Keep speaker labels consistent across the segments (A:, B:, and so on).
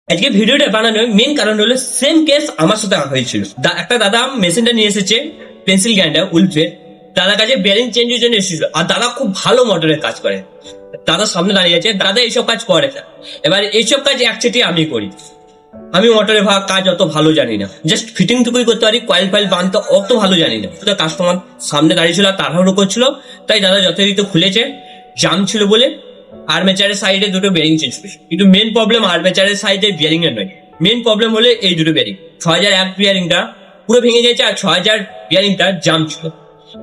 A: আজকে ভিডিওটা বানানোর মেন কারণ হলো সেম কেস আমার সাথে হয়েছিল। একটা দাদা মেশিনটা নিয়ে এসেছে, পেন্সিল গ্রাইন্ডার উলফের। দাদার কাছে বেয়ারিং চেঞ্জের জন্য এসেছিল, আর দাদা খুব ভালো মোটরের কাজ করে। দাদা সামনে দাঁড়িয়ে আছে, দাদা এইসব কাজ করে না। এবার এইসব কাজ একচেটি আমি করি। আমি মোটরের কাজ অত ভালো জানি না, জাস্ট ফিটিং টুকুই করতে পারি, কয়েল ফাইল বানতে অত ভালো জানি না। কাস্টমার সামনে দাঁড়িয়ে ছিল, তাড়াহুড়ো করছিল, তাই দাদা যথারীতি খুলেছে। জাম ছিল বলে আর্মেচারের সাইডে দুটো বেয়ারিং চেঞ্জ করেছে, কিন্তু মেন প্রবলেম আর্মেচারের সাইডে বিয়ারিং এর নয়। মেন প্রবলেম হলে এই দুটো বেয়ারিং, 6001 বিয়ারিংটা পুরো ভেঙে গেছে, আর 6000 বিয়ারিংটা জাম ছিল।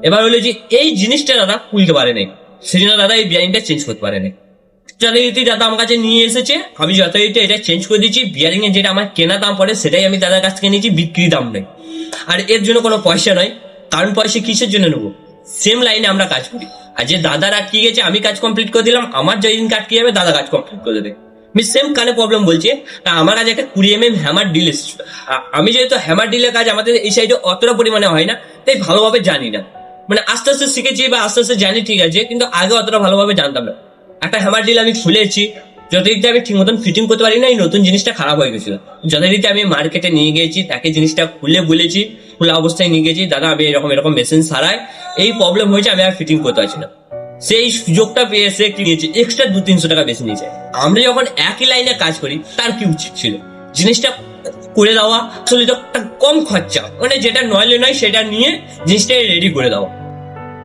A: এবার হলো যে এই জিনিসটা দাদা খুলতে পারে নাই, সেজন্য দাদা এই বিয়ারিংটা চেঞ্জ করতে পারে নাই। যথারীতি দাদা আমার কাছে নিয়ে এসেছে, আমি যথারীতি এটা চেঞ্জ করে দিচ্ছি। বিয়ারিং এর যেটা আমার কেনা দাম পড়ে সেটাই আমি দাদার কাছ থেকে নিয়েছি, বিক্রি দাম নেই। আর এর জন্য কোনো পয়সা নয়, কারণ পয়সা কিসের জন্য নেবো? সেম লাইনে আমরা কাজ করি। আর যে দাদার আটকে গেছে, আমি কাজ কমপ্লিট করে দিলাম, আমার যেদিন আটকে যাবে দাদা কাজ কমপ্লিট করে দেবে। আমি সেম কানে প্রবলেম বলছি। আমার কাছে একটা 20 mm হ্যামার ডিল এসেছিল। আমি যেহেতু হ্যামার ডিলের কাজ আমাদের এই সাইডে অতটা পরিমাণে হয় না, তাই ভালোভাবে জানি না। মানে আস্তে আস্তে শিখেছি বা আস্তে আস্তে জানি, ঠিক আছে, কিন্তু আগে অতটা ভালোভাবে জানতাম না। একটা হ্যামার ডিল আমি খুলেছি, যথারীতি আমি ঠিক মতন ফিটিং করতে পারি না, এই নতুন জিনিসটা খারাপ হয়ে গেছিল। যথারীতি আমি মার্কেটে নিয়ে গেছি, তাকে জিনিসটা খুলে বলেছি, খোলা অবস্থায় নিয়ে গেছি, দাদা আমি এরকম এরকম মেশিন সারাই, এই প্রবলেম হয়েছে, আমি আর ফিটিং করতে পারছি না। সেই সুযোগটা পেয়ে সে কি নিয়েছে, এক্সট্রা 200-300 টাকা বেশি নিয়েছে। আমরা যখন একই লাইনে কাজ করি, তার কি উচিত ছিল জিনিসটা করে দেওয়া, আসলে কম খরচা, মানে যেটা নয় সেটা নিয়ে জিনিসটা রেডি করে দেওয়া।